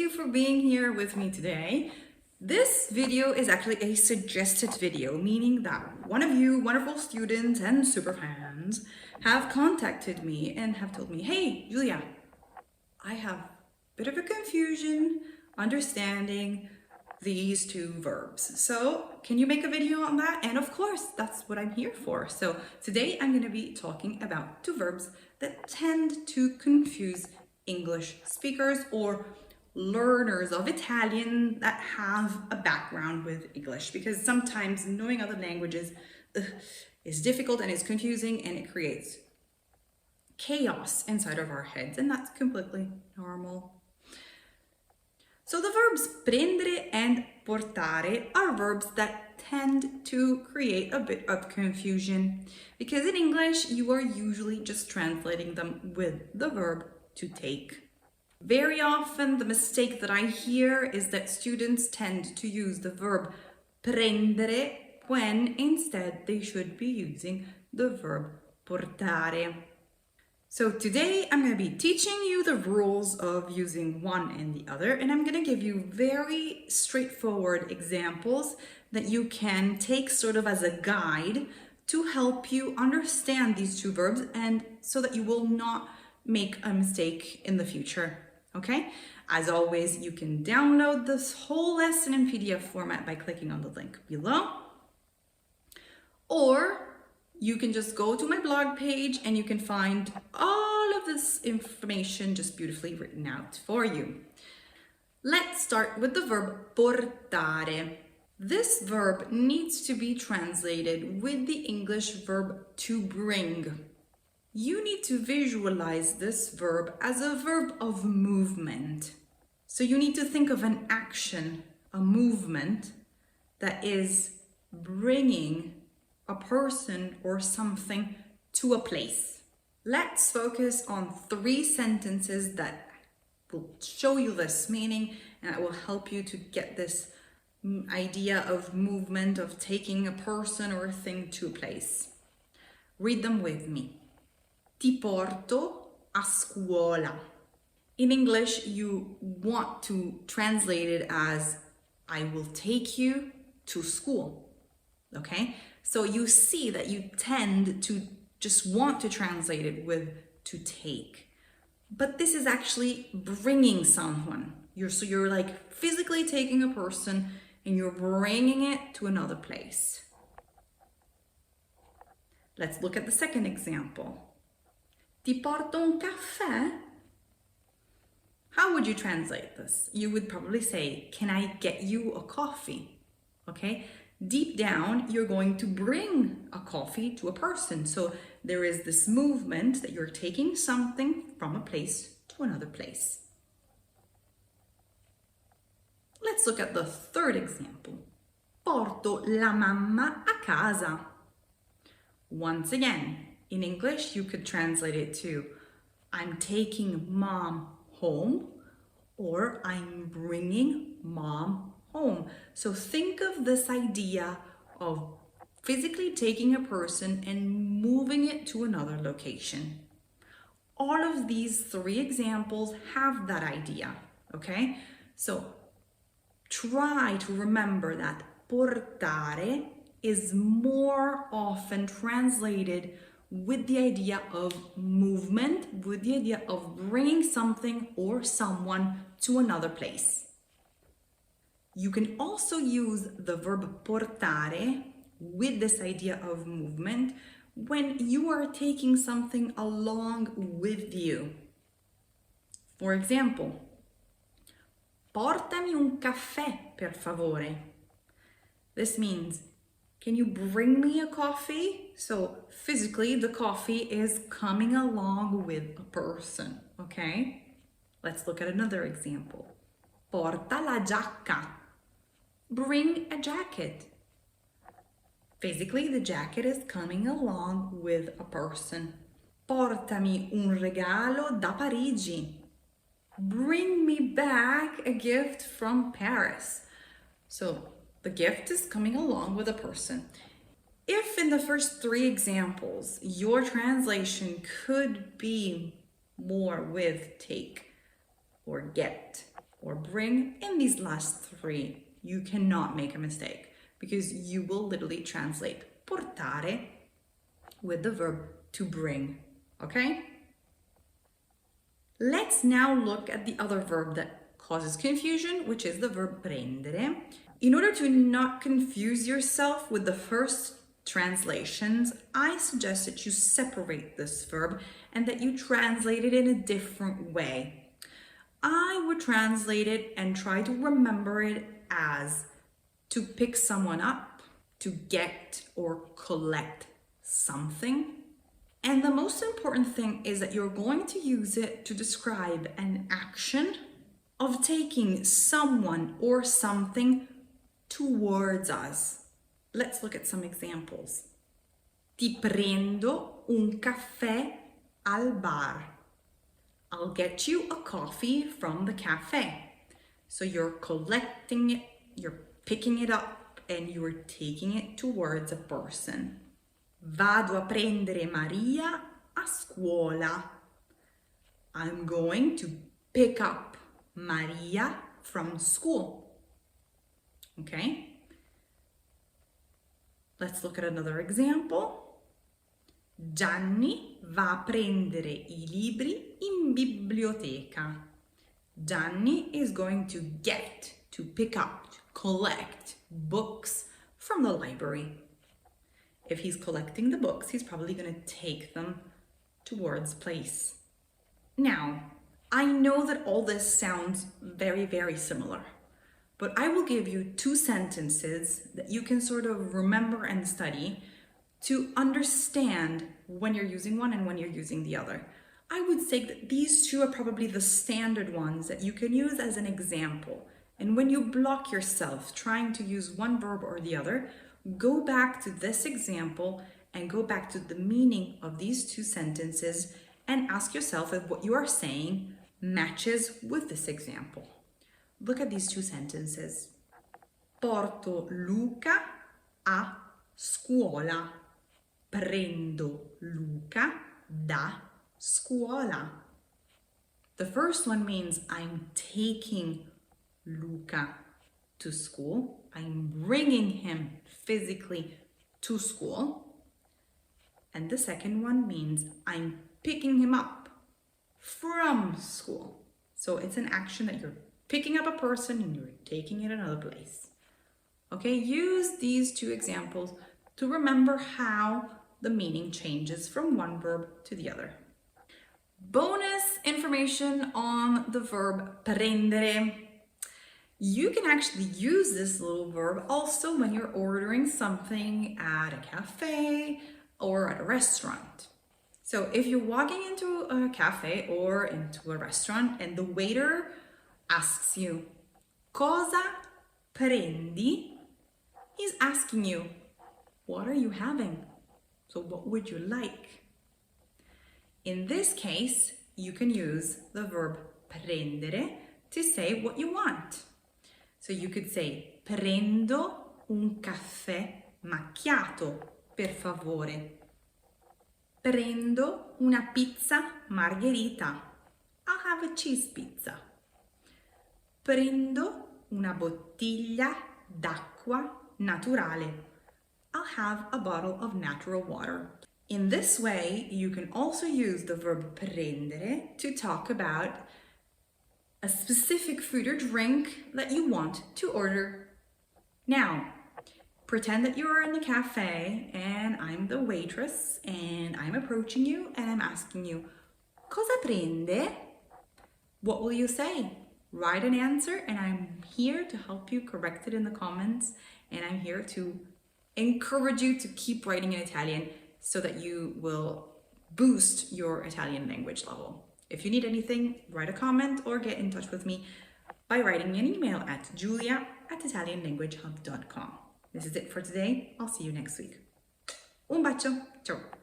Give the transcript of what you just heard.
you for being here with me today. This video is actually a suggested video, meaning that one of you wonderful students and superfans have contacted me and have told me, hey, Julia, I have a bit of a confusion understanding these two verbs. So can you make a video on that? And of course, that's what I'm here for. So today I'm going to be talking about two verbs that tend to confuse English speakers or learners of Italian that have a background with English, because sometimes knowing other languages is difficult and is confusing and it creates chaos inside of our heads, and that's completely normal. So the verbs prendere and portare are verbs that tend to create a bit of confusion because in English you are usually just translating them with the verb to take. Very often the mistake that I hear is that students tend to use the verb prendere when instead they should be using the verb portare. So today I'm going to be teaching you the rules of using one and the other, and I'm going to give you very straightforward examples that you can take sort of as a guide to help you understand these two verbs and so that you will not make a mistake in the future. Okay? As always, you can download this whole lesson in PDF format by clicking on the link below, or you can just go to my blog page and you can find all of this information just beautifully written out for you. Let's start with the verb portare. This verb needs to be translated with the English verb to bring. You need to visualize this verb as a verb of movement. So you need to think of an action, a movement that is bringing a person or something to a place. Let's focus on 3 sentences that will show you this meaning and that will help you to get this idea of movement, of taking a person or a thing to a place. Read them with me. Ti porto a scuola. In English, you want to translate it as I will take you to school. Okay? So you see that you tend to just want to translate it with to take. But this is actually bringing someone. So you're like physically taking a person and you're bringing it to another place. Let's look at the second example. Ti porto un caffè? How would you translate this? You would probably say, can I get you a coffee? Okay? Deep down, you're going to bring a coffee to a person. So there is this movement that you're taking something from a place to another place. Let's look at the third example. Porto la mamma a casa. Once again, in English, you could translate it to I'm taking mom home or I'm bringing mom home. So think of this idea of physically taking a person and moving it to another location. All of these 3 examples have that idea, okay? So try to remember that portare is more often translated with the idea of movement, with the idea of bringing something or someone to another place. You can also use the verb portare with this idea of movement when you are taking something along with you. For example, portami un caffè, per favore. This means, can you bring me a coffee? So physically, the coffee is coming along with a person, okay? Let's look at another example. Porta la giacca. Bring a jacket. Physically, the jacket is coming along with a person. Portami un regalo da Parigi. Bring me back a gift from Paris. So the gift is coming along with a person. If in the first 3 examples, your translation could be more with take or get or bring. In these last three, you cannot make a mistake because you will literally translate portare with the verb to bring, okay? Let's now look at the other verb that causes confusion, which is the verb prendere. In order to not confuse yourself with the first translations, I suggest that you separate this verb and that you translate it in a different way. I would translate it and try to remember it as to pick someone up, to get or collect something. And the most important thing is that you're going to use it to describe an action of taking someone or something towards us. Let's look at some examples. Ti prendo un caffè al bar. I'll get you a coffee from the cafe. So you're collecting it, you're picking it up, and you're taking it towards a person. Vado a prendere Maria a scuola. I'm going to pick up Maria from school. Okay? Let's look at another example. Gianni va a prendere I libri in biblioteca. Gianni is going to get, to pick up, to collect books from the library. If he's collecting the books, he's probably going to take them towards a place. Now, I know that all this sounds very, very similar, but I will give you two sentences that you can sort of remember and study to understand when you're using one and when you're using the other. I would say that these two are probably the standard ones that you can use as an example. And when you block yourself trying to use one verb or the other, go back to this example and go back to the meaning of these two sentences and ask yourself if what you are saying matches with this example. Look at these two sentences. Porto Luca a scuola. Prendo Luca da scuola. The first one means I'm taking Luca to school. I'm bringing him physically to school. And the second one means I'm picking him up from school. So it's an action that you're picking up a person and you're taking it another place. Okay, use these two examples to remember how the meaning changes from one verb to the other. Bonus information on the verb prendere. You can actually use this little verb also when you're ordering something at a cafe or at a restaurant. So if you're walking into a cafe or into a restaurant and the waiter asks you, cosa prendi? He's asking you, what are you having? So what would you like? In this case, you can use the verb prendere to say what you want. So you could say, prendo un caffè macchiato, per favore. Prendo una pizza margherita. I'll have a cheese pizza. Prendo una bottiglia d'acqua naturale. I'll have a bottle of natural water. In this way, you can also use the verb prendere to talk about a specific food or drink that you want to order. Now, pretend that you are in the cafe and I'm the waitress and I'm approaching you and I'm asking you, cosa prende? What will you say? Write an answer and I'm here to help you correct it in the comments, and I'm here to encourage you to keep writing in Italian so that you will boost your Italian language level. If you need anything, write a comment or get in touch with me by writing me an email at julia@italianlanguagehub.com. This is it for today. I'll see you next week. Un bacio. Ciao.